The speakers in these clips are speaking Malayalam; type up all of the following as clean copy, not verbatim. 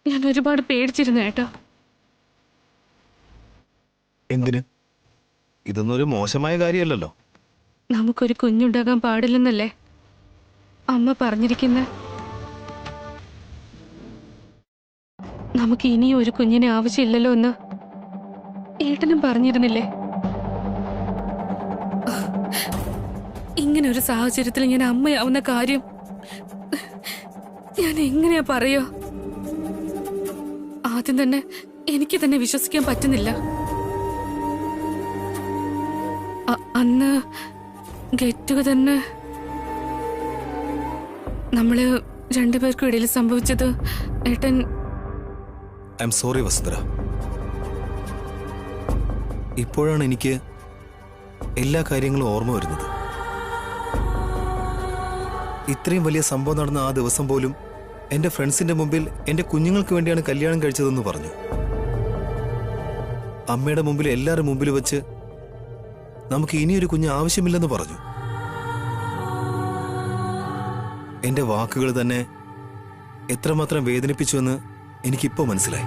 ഞാൻ ഒരുപാട് പേടിച്ചിരുന്നു ഏട്ടാ. എന്തിന്? ഇതൊന്നും ഒരു മോശമായ കാര്യമല്ലല്ലോ. നമുക്കൊരു കുഞ്ഞുണ്ടാകാൻ പാടില്ലെന്നല്ലേ അമ്മ പറഞ്ഞിരിക്കുന്ന. നമുക്ക് ഇനിയും ഒരു കുഞ്ഞിനെ ആവശ്യമില്ലല്ലോ എന്ന് ഏട്ടനും പറഞ്ഞിരുന്നില്ലേ? ഇങ്ങനെ ഒരു സാഹചര്യത്തിൽ ഞാൻ അമ്മയാവുന്ന കാര്യം ഞാൻ എങ്ങനെയാ പറയോ? ആദ്യം തന്നെ എനിക്ക് തന്നെ വിശ്വസിക്കാൻ പറ്റുന്നില്ല. അന്ന് ഗെറ്റുക തന്നെ നമ്മള് രണ്ടുപേർക്കും ഇടയിൽ സംഭവിച്ചത് ഏട്ടൻ. I am sorry Vasundhara. ഇപ്പോഴാണ് എനിക്ക് എല്ലാ കാര്യങ്ങളും ഓർമ്മ വരുന്നത്. ഇത്രയും വലിയ സംഭവം നടന്ന ആ ദിവസം പോലും എന്റെ ഫ്രണ്ട്സിന്റെ മുമ്പിൽ എന്റെ കുഞ്ഞുങ്ങൾക്ക് വേണ്ടിയാണ് കല്യാണം കഴിച്ചതെന്ന് പറഞ്ഞു. അമ്മയുടെ മുമ്പിൽ എല്ലാവരുടെ മുമ്പിൽ വെച്ച് നമുക്ക് ഇനിയൊരു കുഞ്ഞ് ആവശ്യമില്ലെന്ന് പറഞ്ഞു. എന്റെ വാക്കുകൾ തന്നെ എത്രമാത്രം വേദനിപ്പിച്ചുവെന്ന് എനിക്കിപ്പോ മനസ്സിലായി.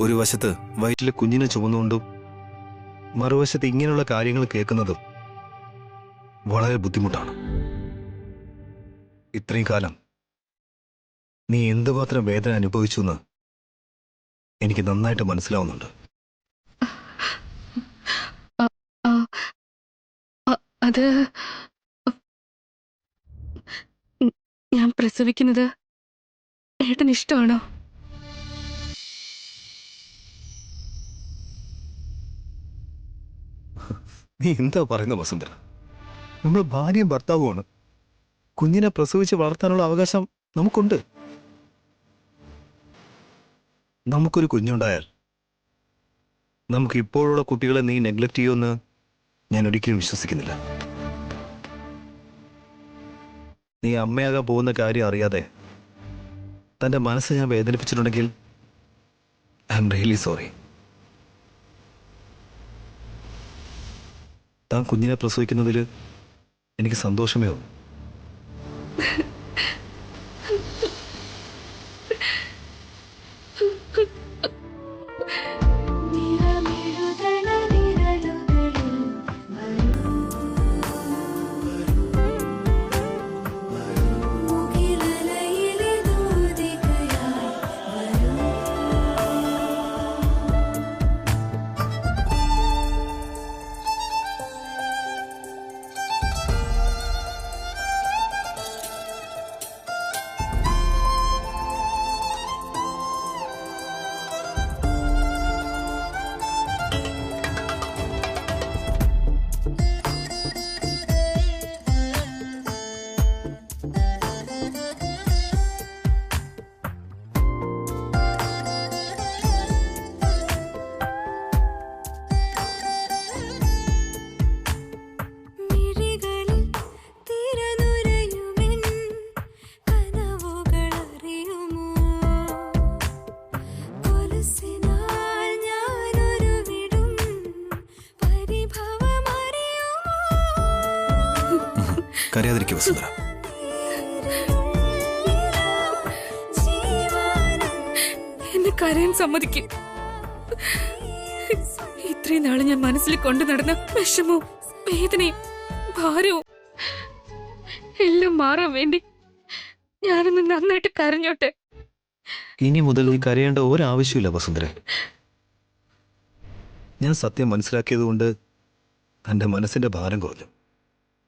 ഒരു വശത്ത് വയറ്റിലെ കുഞ്ഞിനെ ചുമന്നുകൊണ്ടും മറുവശത്ത് ഇങ്ങനെയുള്ള കാര്യങ്ങൾ കേൾക്കുന്നതും വളരെ ബുദ്ധിമുട്ടാണ്. ഇത്രയും കാലം നീ എന്തുമാത്രം വേദന അനുഭവിച്ചു എന്ന് എനിക്ക് നന്നായിട്ട് മനസ്സിലാവുന്നുണ്ട്. അത് ഞാൻ പ്രസവിക്കുന്നത് ഏട്ടന് ഇഷ്ടമാണോ? നീ എന്താ പറയുന്നത് വസുന്ധര? നമ്മൾ ഭാര്യയും ഭർത്താവുമാണ്. കുഞ്ഞിനെ പ്രസവിച്ച് വളർത്താനുള്ള അവകാശം നമുക്കുണ്ട്. നമുക്കൊരു കുഞ്ഞുണ്ടായാൽ നമുക്ക് ഇപ്പോഴുള്ള കുട്ടികളെ നീ നെഗ്ലക്ട് ചെയ്യുമെന്ന് ഞാൻ ഒരിക്കലും വിശ്വസിക്കുന്നില്ല. നീ അമ്മയാകാൻ പോകുന്ന കാര്യം അറിയാതെ തൻ്റെ മനസ്സ് ഞാൻ വേദനിപ്പിച്ചിട്ടുണ്ടെങ്കിൽ ഐ എം റിയലി സോറി. താൻ കുഞ്ഞിനെ പ്രസവിക്കുന്നതിൽ എനിക്ക് സന്തോഷമേ ഉള്ളൂ. കരയാതിരിക്കുക വസുന്ധര. എന്നെ കരയാൻ സമ്മതിക്കും. ഇത്രയും നാള് ഞാൻ മനസ്സിൽ കൊണ്ടു നടന്ന വിഷമവും വേദനയും ഭാരവും എല്ലാം മാറാൻ വേണ്ടി ഞാനൊന്ന് നന്നായിട്ട് കരഞ്ഞോട്ടെ. ഇനി മുതൽ നീ കരയേണ്ട ഒരാവശ്യമില്ല വസുന്ധര. ഞാൻ സത്യം മനസ്സിലാക്കിയത് കൊണ്ട് തൻ്റെ മനസ്സിന്റെ ഭാരം കുറഞ്ഞു.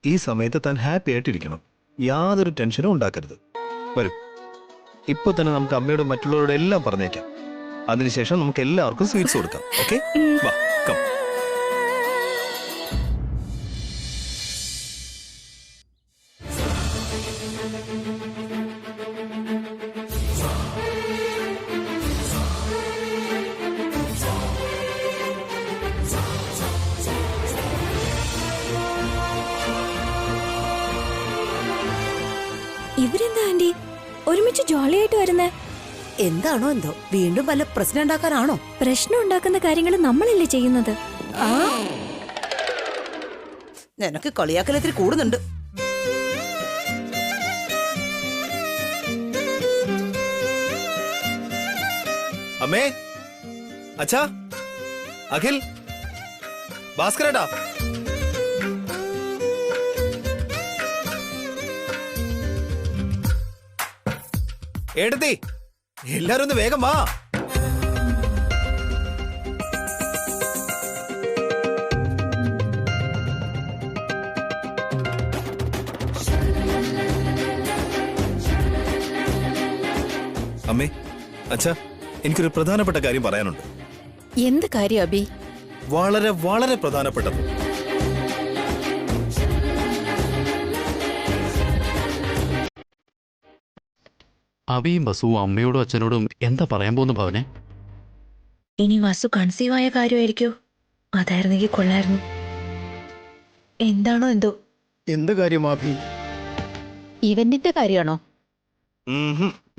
ഈ സമയത്ത് താൻ ഹാപ്പി ആയിട്ടിരിക്കണം. യാതൊരു ടെൻഷനും ഉണ്ടാക്കരുത്. വരും, ഇപ്പൊ തന്നെ നമുക്ക് അമ്മയോടും മറ്റുള്ളവരോടും എല്ലാം പറഞ്ഞേക്കാം. അതിനുശേഷം നമുക്ക് എല്ലാവർക്കും സ്വീറ്റ്സ് കൊടുക്കാം. ഓക്കെ, വാ, കം. ഇവരെന്താ ആന്റി ഒരുമിച്ച് ജോളിയായിട്ട് വരുന്നേ? എന്താണോ എന്തോ, വീണ്ടും വല്ല പ്രശ്നം ഉണ്ടാക്കാനാണോ? പ്രശ്നം ഉണ്ടാക്കുന്ന കാര്യങ്ങൾ നമ്മളല്ലേ ചെയ്യുന്നത്? ആ, നിനക്ക് കളിയാക്കലത്തിൽ കൂടുന്നുണ്ട്. അമ്മേ, അച്ഛാ, അഖിൽ, ഭാസ്കരേട്ടാ. ഏടത്തി, എല്ലാരും ഒന്ന് വേഗം വാ. അമ്മേ, അച്ഛാ, എനിക്കൊരു പ്രധാനപ്പെട്ട കാര്യം പറയാനുണ്ട്. എന്ത് കാര്യം അബി? വളരെ വളരെ പ്രധാനപ്പെട്ടത്. അവിയും വസുവും അമ്മയോടും അച്ഛനോടും എന്താ പറയാൻ പോകുന്ന ഭവനെ? ഇനി വസു കൺസീവായ കാര്യമായിരിക്കോ? അതായിരുന്നെങ്കിൽ കൊള്ളായിരുന്നു. എന്താണോ എന്തോ. എന്ത് കാര്യം അഭി? ഇവന്റിന്റെ കാര്യമാണോ?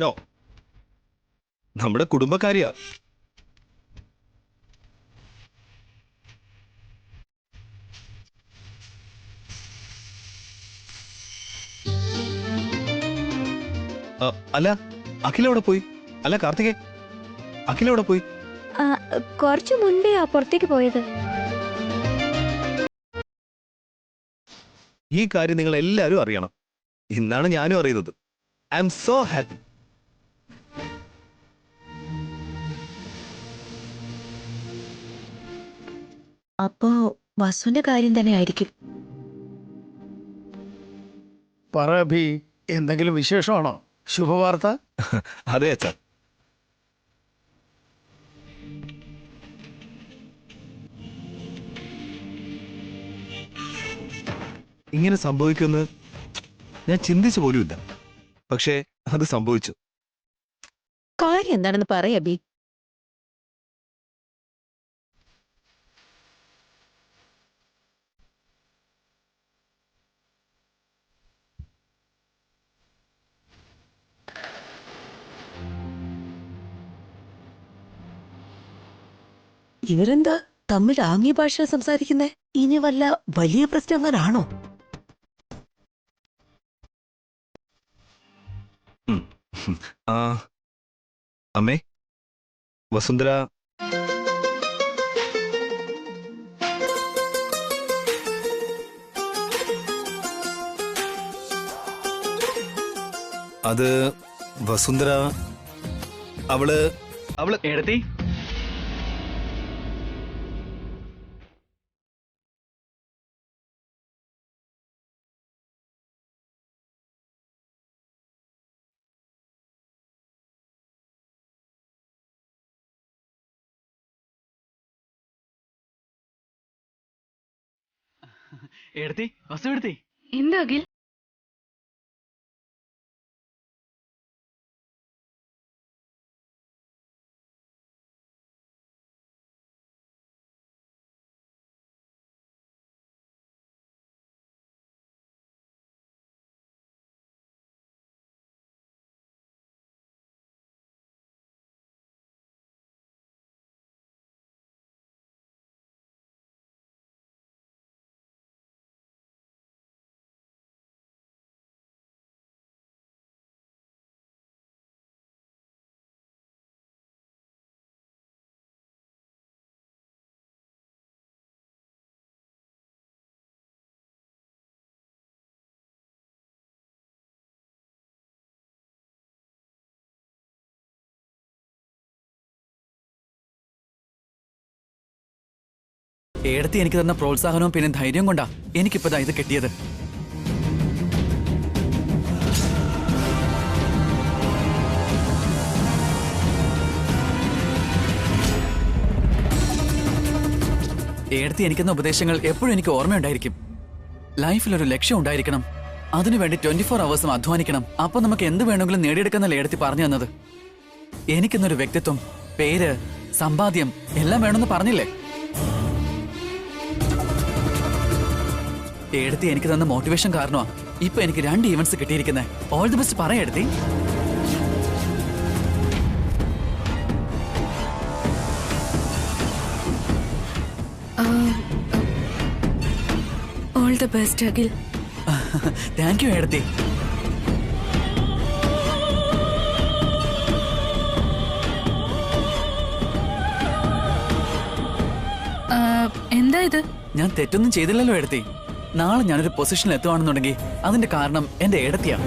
നോ, നമ്മുടെ കുടുംബക്കാരിയാ. അല്ല, അഖിലവിടെ പോയി? അല്ല കാർത്തികേ, അഖിലവിടെ പോയി? കുറച്ചു മുൻപേ പുറത്തേക്ക് പോയത്. ഈ കാര്യം നിങ്ങൾ എല്ലാവരും അറിയണം. ഇന്നാണ് ഞാനും അറിയുന്നത്. I M so happy. അപ്പോ വസുവിന്റെ കാര്യം തന്നെ ആയിരിക്കും. പറ അഭി, എന്തെങ്കിലും വിശേഷമാണോ? ശുഭവാർത്ത? അതെ അച്ഛാ. ഇങ്ങനെ സംഭവിക്കുമെന്ന് ഞാൻ ചിന്തിച്ചു പോലുമില്ല. പക്ഷേ അത് സംഭവിച്ചു. കാര്യം എന്താണെന്ന് പറയ അബി. ഇവരെന്താ തമ്മിൽ ആംഗ്യ ഭാഷ സംസാരിക്കുന്നേ? ഇനി വല്ല വലിയ പ്രശ്നങ്ങളാണോ? അമ്മേ, വസുന്ധര അത് വസുന്ധര അവള് എടത്തി, എടത്തി, വസു എടുത്തി. എന്താ അഖിൽ? ഏടത്തി എനിക്ക് തന്ന പ്രോത്സാഹനവും പിന്നെ ധൈര്യം കൊണ്ടാ എനിക്കിപ്പോ ഇത് കിട്ടിയത്. ഏടത്തി എനിക്കെന്ന ഉപദേശങ്ങൾ എപ്പോഴും എനിക്ക് ഓർമ്മയുണ്ടായിരിക്കും. ലൈഫിലൊരു ലക്ഷ്യം ഉണ്ടായിരിക്കണം, അതിനുവേണ്ടി 24 hours അധ്വാനിക്കണം, അപ്പൊ നമുക്ക് എന്ത് വേണമെങ്കിലും നേടിയെടുക്കുന്നല്ലേ ഏടത്തി പറഞ്ഞു തന്നത്. എനിക്കെന്നൊരു വ്യക്തിത്വം, പേര്, സമ്പാദ്യം എല്ലാം വേണമെന്ന് പറഞ്ഞില്ലേ? ഏടത്തി എനിക്ക് തന്ന മോട്ടിവേഷൻ കാരണമാ ഇപ്പൊ എനിക്ക് 2 ഈവന്റ്സ് കിട്ടിയിരിക്കുന്നത്. ഓൾ ദി ബെസ്റ്റ് പറയാ ഏടത്തി. All the best Akhil. Thank you ഏടത്തി. എന്താ ഇത്? ഞാൻ തെറ്റൊന്നും ചെയ്തില്ലല്ലോ ഏടത്തി. നാളെ ഞാനൊരു പൊസിഷനിൽ എത്തുവാണെന്നുണ്ടെങ്കിൽ അതിന്റെ കാരണം എന്റെ ഏടത്തിയാ.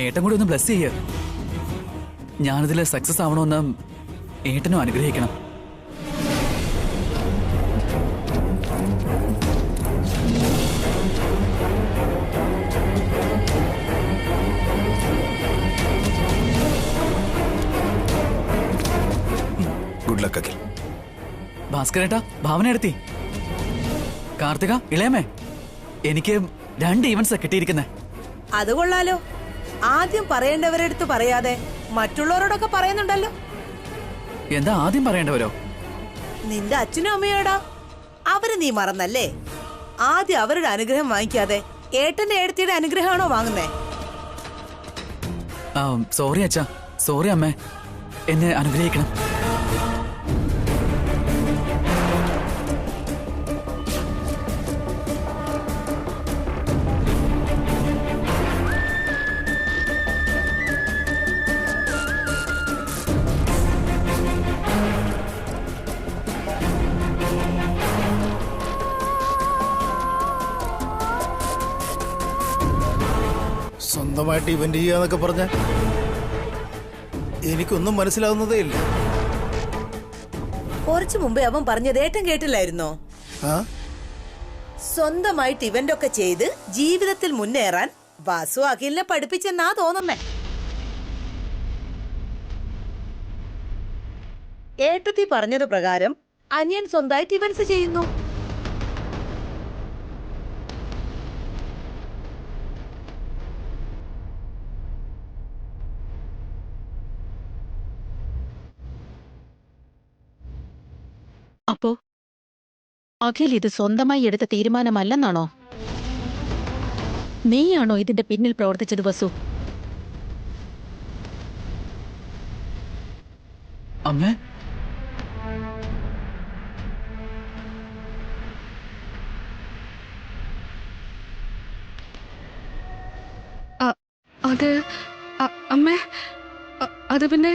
ഏട്ടൻ കൂടി ഒന്ന് ബ്ലസ് ചെയ്യ. ഞാനിതിൽ സക്സസ് ആവണമെന്ന് ഏട്ടനും അനുഗ്രഹിക്കണം. Good luck Akhil. ഭാസ്കരേട്ടാ, ഭാവന എടുത്തി. കാർത്തിക, ഇളയമേ, എനിക്ക് 2 ഈവൻസാ കിട്ടിയിരിക്കുന്നേ. അത് കൊള്ളാലോ. ആദ്യം പറയേണ്ടവരെടുത്ത് പറയാതെ മറ്റുള്ളവരോടൊക്കെ പറയുന്നുണ്ടല്ലോ. എന്താ ആദ്യം പറയേണ്ടവരോ? നിന്റെ അച്ഛനും അമ്മയോടാ. അവര് നീ മറന്നല്ലേ? ആദ്യം അവരുടെ അനുഗ്രഹം വാങ്ങിക്കാതെ ഏട്ടന്റെ ഏടത്തിയുടെ അനുഗ്രഹമാണോ വാങ്ങുന്നേ? സോറി അച്ഛാ, സോറി അമ്മേ, എന്നെ അനുഗ്രഹിക്കണം. സ്വന്തമായിട്ട് ഇവന്റ് ചെയ്യാന്നൊക്കെ പറഞ്ഞ എനിക്കൊന്നും മനസ്സിലാവുന്നതേ ഇല്ല. കുറച്ചു മുമ്പേ അവൻ പറഞ്ഞത് ഏട്ടൻ കേട്ടില്ലായിരുന്നോ? ആ സ്വന്തമായിട്ട് ഇവന്റ് ഒക്കെ ചെയ്ത് ജീവിതത്തിൽ മുന്നേറാൻ വാസു അഖിലിനെ പഠിപ്പിച്ചെന്നാ തോന്നുന്നേ. ഏട്ടത്തി പറഞ്ഞത് പ്രകാരം അനിയൻ സ്വന്തമായിട്ട് ഇവന്റ്സ് ചെയ്യുന്നു. അപ്പോ അഖിൽ ഇത് സ്വന്തമായി എടുത്ത തീരുമാനമല്ലെന്നാണോ? നീയാണോ ഇതിന്റെ പിന്നിൽ പ്രവർത്തിച്ചത് വസു? അമ്മേ, അത് അമ്മേ, അത് പിന്നെ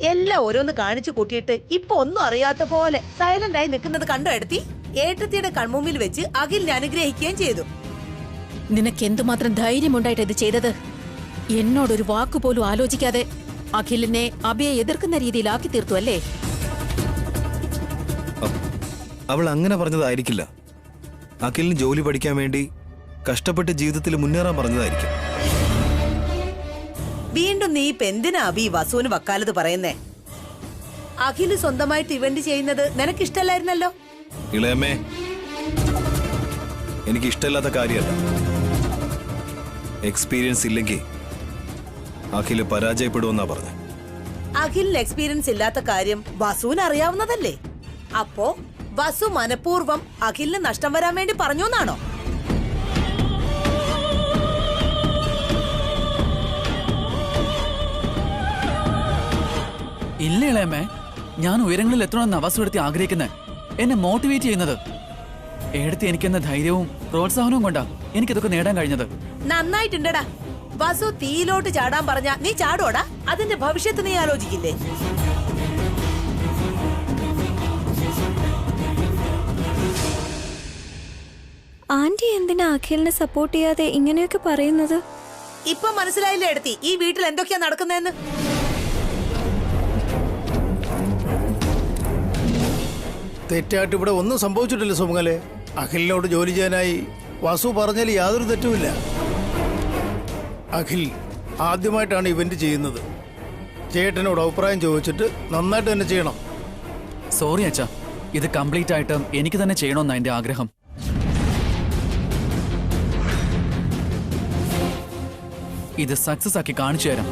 എല്ലാം ഓരോന്ന് കാണിച്ചു കൂട്ടിയിട്ട് ഇപ്പൊ ഒന്നും അറിയാത്ത പോലെ സൈലന്റ് ആയി നിൽക്കുന്നത് കണ്ടോ എടുത്തി? ഏട്ടത്തിയുടെ കൺമുമ്പിൽ വെച്ച് അഖിലിനെ അനുഗ്രഹിക്കുകയും ചെയ്തു. നിനക്ക് എന്തുമാത്രം ധൈര്യമുണ്ടായിട്ട് ഇത് ചെയ്തത്? എന്നോടൊരു വാക്കുപോലും ആലോചിക്കാതെ അഖിലിനെ അബിയെ എതിർക്കുന്ന രീതിയിലാക്കി തീർത്തു അല്ലേ? അവൾ അങ്ങനെ പറഞ്ഞതായിരിക്കില്ല. അഖിലിന് ജോലി പഠിക്കാൻ വേണ്ടി കഷ്ടപ്പെട്ട് ജീവിതത്തിൽ മുന്നേറാൻ പറഞ്ഞതായിരിക്കും. വീണ്ടും നീ ഇപ്പൊ എന്തിനാ അബി വസുവിന് വക്കാലത്ത് പറയുന്നേ? അഖില് സ്വന്തമായിട്ട് ഇവന്റ് ചെയ്യുന്നത് നിനക്കിഷ്ടല്ലായിരുന്നല്ലോ. ഇളയമ്മേ, എനിക്ക് ഇഷ്ടമില്ലാത്ത കാര്യമല്ല. എക്സ്പീരിയൻസ് ഇല്ലെങ്കിൽ അഖില് പരാജയപ്പെടുമെന്നാ പറഞ്ഞത്. അഖിലിന് എക്സ്പീരിയൻസ് ഇല്ലാത്ത കാര്യം വസുവിന് അറിയാവുന്നതല്ലേ? അപ്പോ വസു മനഃപൂർവ്വം അഖിലിന് നഷ്ടം വരാൻ വേണ്ടി പറഞ്ഞു എന്നാണോ? ഇല്ല ഇളയമേ, ഞാൻ ഉയരങ്ങളിൽ എത്തണമെന്ന് അവസരപ്പെടുത്തി ആഗ്രഹിക്കുന്നത്, എന്നെ മോട്ടിവേറ്റ് ചെയ്യുന്നത് ഏടത്തി എനിക്കെന്ന ധൈര്യവും പ്രോത്സാഹനവും കൊണ്ടാ എനിക്കിതൊക്കെ നേടാൻ കഴിഞ്ഞത്. നന്നായിട്ടുണ്ടടാ. വസു തീയിലോട്ട് ചാടാൻ പറഞ്ഞ നീ ചാടോടാ? അതിന്റെ ഭവിഷ്യത്ത് നീ ആലോചിക്കില്ലേ? ആന്റി എന്തിനാ അഖിലിനെ സപ്പോർട്ട് ചെയ്യാതെ ഇങ്ങനെയൊക്കെ പറയുന്നത്? ഇപ്പൊ മനസ്സിലായില്ലേ എടുത്തി ഈ വീട്ടിൽ എന്തൊക്കെയാ നടക്കുന്നതെന്ന്? തെറ്റായിട്ട് ഇവിടെ ഒന്നും സംഭവിച്ചിട്ടില്ല സുമംഗലെ. അഖിലിനോട് ജോലി ചെയ്യാനായി വാസു പറഞ്ഞാൽ യാതൊരു തെറ്റുമില്ല. അഖിൽ ആദ്യമായിട്ടാണ് ഇവന്റ് ചെയ്യുന്നത്. ചേട്ടനോട് അഭിപ്രായം ചോദിച്ചിട്ട് നന്നായിട്ട് തന്നെ ചെയ്യണം. സോറി അച്ഛാ, ഇത് കംപ്ലീറ്റ് ആയിട്ട് എനിക്ക് തന്നെ ചെയ്യണമെന്നാ എന്റെ ആഗ്രഹം. ഇത് സക്സസ് ആക്കി കാണിച്ചു തരാം.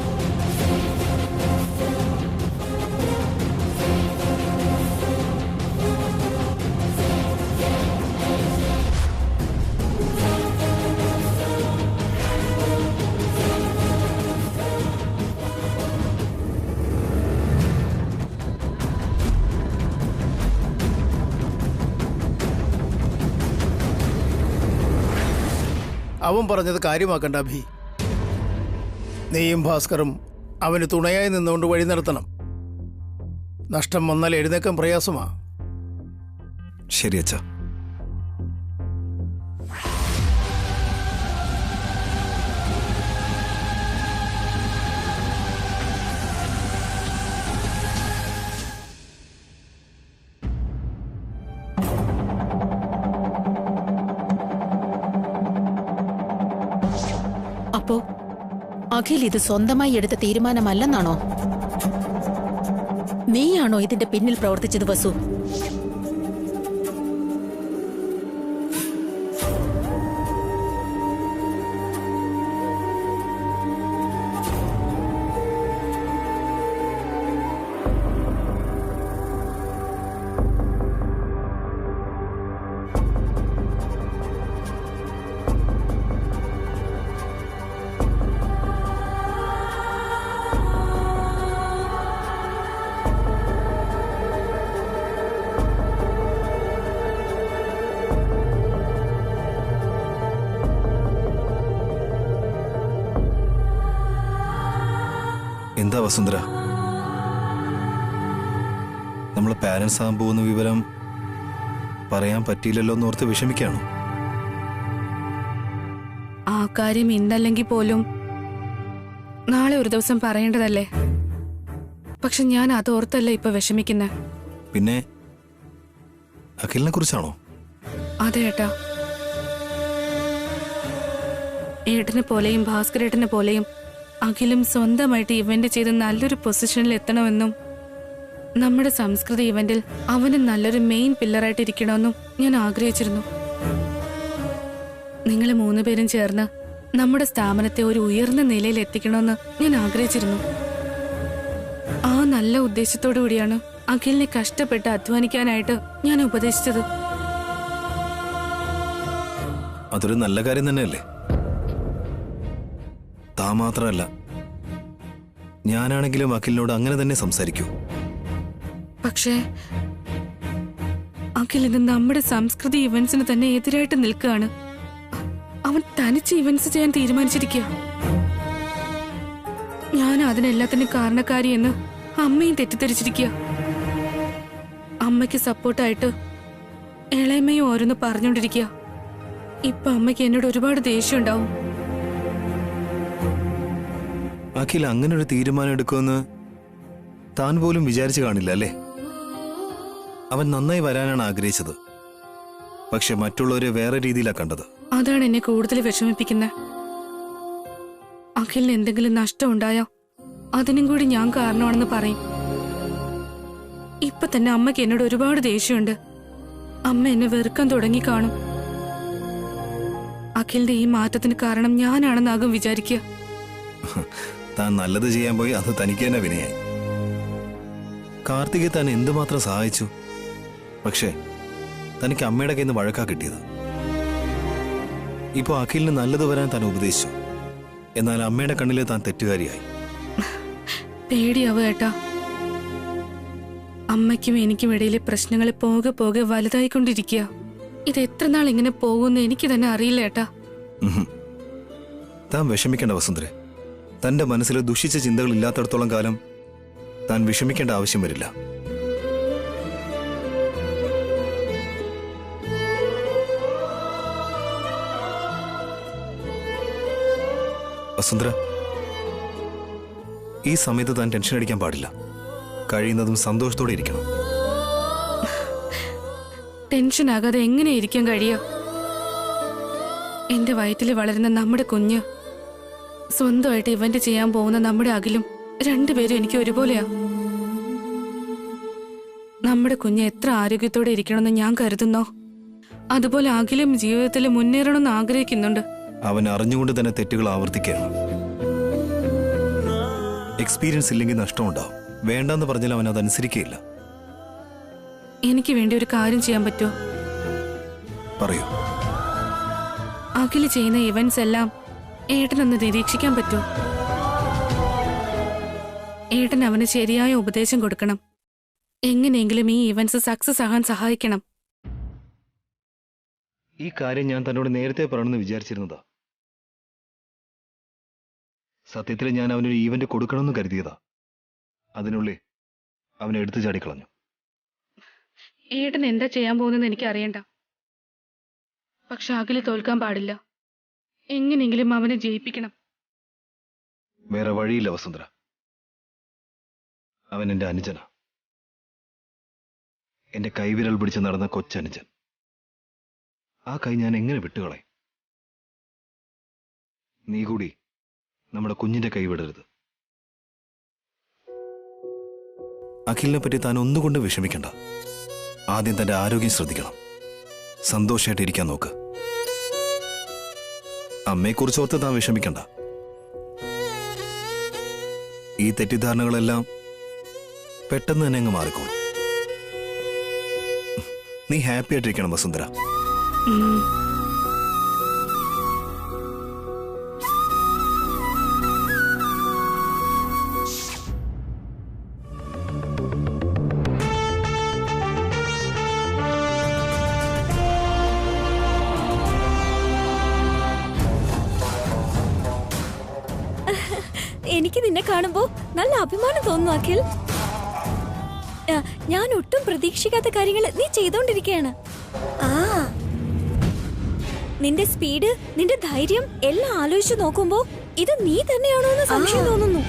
അവൻ പറഞ്ഞത് കാര്യമാക്കണ്ട അഭി. നീയും ഭാസ്കറും അവന് തുണയായി നിന്നുകൊണ്ട് വഴി നടത്തണം. നഷ്ടം വന്നാൽ എഴുന്നേക്കാൻ പ്രയാസമാ. ശരി അച്ഛാ. അപ്പോ അഖിൽ ഇത് സ്വന്തമായി എടുത്ത തീരുമാനമല്ലെന്നാണോ? നീയാണോ ഇതിന്റെ പിന്നിൽ പ്രവർത്തിച്ചത് വസു? എന്താ വസുന്ധര, നമ്മളെ പാരന്റ്സ് ആകാൻ പോകുന്ന വിവരം പറയാൻ പറ്റിയില്ലല്ലോ എന്നോർത്ത് വിഷമിക്കാണോ? ആ കാര്യം ഇന്നല്ലെങ്കിൽ പോലും നാളെ ഒരു ദിവസം പറയേണ്ടതല്ലേ. പക്ഷെ ഞാൻ അതോർത്തല്ല ഇപ്പൊ വിഷമിക്കുന്നെ. പിന്നെ അഖിലിനെ കുറിച്ചാണോ? അതെ ഏട്ടാ. ഏട്ടനെ പോലെയും ഭാസ്കരേട്ടനെ പോലെയും അഖിലും സ്വന്തമായിട്ട് ഇവന്റ് ചെയ്ത് നല്ലൊരു പൊസിഷനിൽ എത്തണമെന്നും നമ്മുടെ സംസ്കൃതി ഇവന്റിൽ അവന് നല്ലൊരു മെയിൻ പില്ലറായിട്ട് ഇരിക്കണമെന്നും ഞാൻ ആഗ്രഹിച്ചിരുന്നു. നിങ്ങൾ 3 പേരും ചേർന്ന് നമ്മുടെ സ്ഥാപനത്തെ ഒരു ഉയർന്ന നിലയിൽ എത്തിക്കണമെന്ന് ഞാൻ ആഗ്രഹിച്ചിരുന്നു. ആ നല്ല ഉദ്ദേശത്തോടു കൂടിയാണ് അഖിലിനെ കഷ്ടപ്പെട്ട് അധ്വാനിക്കാനായിട്ട് ഞാൻ ഉപദേശിച്ചത്. അതൊരു നല്ല കാര്യം തന്നെയല്ലേ. താ മാത്രമല്ല, ഞാനാണെങ്കിലും അഖിലിനോട് അങ്ങനെ തന്നെ സംസാരിക്കൂ. പക്ഷേ അഖിൽ ഇത് നമ്മുടെ സംസ്കൃതി ഇവന്റ്സിന് തന്നെ എതിരായിട്ട് നിൽക്കുകയാണ്. അവൻ തനിച്ച് ഇവന്റ്സ് ചെയ്യാൻ തീരുമാനിച്ചിരിക്കുക. ഞാൻ അതിനെല്ലാത്തിനും കാരണക്കാരി എന്ന് അമ്മയും തെറ്റിദ്ധരിച്ചിരിക്കുക. അമ്മയ്ക്ക് സപ്പോർട്ടായിട്ട് ഇളയമ്മയും ഓരോന്ന് പറഞ്ഞോണ്ടിരിക്കുക. ഇപ്പൊ അമ്മയ്ക്ക് എന്നോട് ഒരുപാട് ദേഷ്യം ഉണ്ടാവും. അഖിൽ അങ്ങനെ ഒരു തീരുമാനം എടുക്കുമെന്ന് താൻ പോലും വിചാരിച്ചു കാണില്ല അല്ലേ? അവൻ നന്നായി വരാനാണ് ആഗ്രഹിച്ചത്. പക്ഷെ മറ്റുള്ളവരെ വേറെ രീതിയിലാണ് കണ്ടത്. അതാണ് എന്നെ കൂടുതൽ വിഷമിപ്പിക്കുന്നത്. അഖിലിന് എന്തെങ്കിലും നഷ്ടം ഉണ്ടായോ അതിനും കൂടി ഞാൻ കാരണമാണെന്ന് പറയും. ഇപ്പൊ തന്നെ അമ്മയ്ക്ക് എന്നോട് ഒരുപാട് ദേഷ്യമുണ്ട്. അമ്മ എന്നെ വെറുക്കാൻ തുടങ്ങി കാണും. അഖിലിന്റെ ഈ മാറ്റത്തിന് കാരണം ഞാനാണെന്നാകും വിചാരിക്കുക. താൻ നല്ലത് ചെയ്യാൻ പോയി അത് തനിക്ക് തന്നെ വിനയായി. കാർത്തികെ താൻ എന്തുമാത്രം സഹായിച്ചു. പക്ഷേ തനിക്ക് അമ്മയുടെ കയ്യിൽ നിന്ന് വഴക്കാ കിട്ടിയത്. ഇപ്പൊ അഖിലിന് നല്ലത് വരാൻ താൻ ഉപദേശിച്ചു. എന്നാൽ അമ്മയുടെ കണ്ണില് താൻ തെറ്റുകാരിയായി. പേടിയാവുക ഏട്ടാ. അമ്മയ്ക്കും എനിക്കും ഇടയിലെ പ്രശ്നങ്ങൾ പോകെ പോകെ വലുതായിക്കൊണ്ടിരിക്കുക. ഇത് എത്ര നാൾ ഇങ്ങനെ പോകുമെന്ന് എനിക്ക് തന്നെ അറിയില്ല ഏട്ടാ. താൻ വിഷമിക്കേണ്ട വസുന്ധരെ. തന്റെ മനസ്സിൽ ദുഷിച്ച ചിന്തകൾ ഇല്ലാത്തടത്തോളം കാലം താൻ വിഷമിക്കേണ്ട ആവശ്യം വരില്ല. വസുന്ധര, ഈ സമയത്ത് താൻ ടെൻഷൻ അടിക്കാൻ പാടില്ല. കഴിയുന്നതും സന്തോഷത്തോടെ ഇരിക്കണം. ടെൻഷൻ ആകാതെ എങ്ങനെ ഇരിക്കാൻ കഴിയുക? എന്റെ വയറ്റിൽ വളരുന്ന നമ്മുടെ കുഞ്ഞ്, സ്വന്തമായിട്ട് ഇവന്റ് ചെയ്യാൻ പോകുന്ന നമ്മുടെ അഖിലും, രണ്ടുപേരും എനിക്ക് ഒരുപോലെയാ. നമ്മുടെ കുഞ്ഞ് എത്ര ആരോഗ്യത്തോടെ ഇരിക്കണമെന്ന് ഞാൻ കരുതുന്നോ അതുപോലെ അഖിലും ജീവിതത്തിൽ മുന്നേറണമെന്ന് ആഗ്രഹിക്കുന്നുണ്ട്. അവൻ അറിഞ്ഞുകൊണ്ട് തന്നെ തെറ്റുകൾ ആവർത്തിക്കുകയാണ്. എക്സ്പീരിയൻസ് ഇല്ലെങ്കിൽ നഷ്ടമുണ്ടാവും. വേണ്ടെന്ന് പറഞ്ഞാൽ അവൻ അതനുസരിക്കുകയില്ല. എനിക്ക് വേണ്ടി ഒരു കാര്യം ചെയ്യാൻ പറ്റുമോ? പറയൂ. അഖില് ചെയ്യുന്ന ഇവന്റ്സ് എല്ലാം ഏട്ടനൊന്ന് നിരീക്ഷിക്കാൻ പറ്റുമോ? ഏട്ടൻ അവന് ശരിയായ ഉപദേശം കൊടുക്കണം. എങ്ങനെയെങ്കിലും ഈ ഇവന്റ്സ് സക്സസ് ആകാൻ സഹായിക്കണം. ഈ കാര്യം ഞാൻ തന്നോട് നേരത്തെ പറയണമെന്ന് വിചാരിച്ചിരുന്നതാ. സത്യത്തിൽ ഞാൻ അവനൊരു ഈവന്റ് കൊടുക്കണമെന്ന് കരുതിയതാ. അതിനുള്ളിൽ അവനെ എടുത്തു ചാടിക്കളഞ്ഞു. ഏട്ടൻ എന്താ ചെയ്യാൻ പോകുന്നതെന്ന് എനിക്ക് അറിയണ്ട. പക്ഷെ അഖില് തോൽക്കാൻ പാടില്ല. എങ്ങനെയെങ്കിലും അവനെ ജയിപ്പിക്കണം. വേറെ വഴിയില്ല വസുന്ധര. അവൻ എന്റെ അനുജനാ. എന്റെ കൈവിരൽ പിടിച്ച് നടന്ന കൊച്ചനുജൻ. ആ കൈ ഞാൻ എങ്ങനെ വിട്ടുകളയും? നീ കൂടി നമ്മുടെ കുഞ്ഞിന്റെ കൈ വിടരുത്. അഖിലിനെ പറ്റി താൻ ഒന്നുകൊണ്ട് വിഷമിക്കണ്ട. ആദ്യം തന്റെ ആരോഗ്യം ശ്രദ്ധിക്കണം. സന്തോഷമായിട്ടിരിക്കാൻ നോക്ക്. അമ്മയെക്കുറിച്ച് ഓർത്ത് താൻ വിഷമിക്കണ്ട. ഈ തെറ്റിദ്ധാരണകളെല്ലാം പെട്ടെന്ന് തന്നെ അങ്ങ് മാറിക്കോളും. നീ ഹാപ്പി ആയിട്ടിരിക്കണം വസുന്ധര. എനിക്ക് നിന്നെ കാണുമ്പോ നല്ല അഭിമാനം തോന്നുന്നു അഖിൽ. ഞാൻ ഒട്ടും പ്രതീക്ഷിക്കാത്ത കാര്യങ്ങൾ നീ ചെയ്തോണ്ടിരിക്കയാണ്. നിന്റെ സ്പീഡ്, നിന്റെ ധൈര്യം എല്ലാം ആലോചിച്ച് നോക്കുമ്പോ ഇത് നീ തന്നെയാണോ എന്ന് സംശയം തോന്നുന്നു.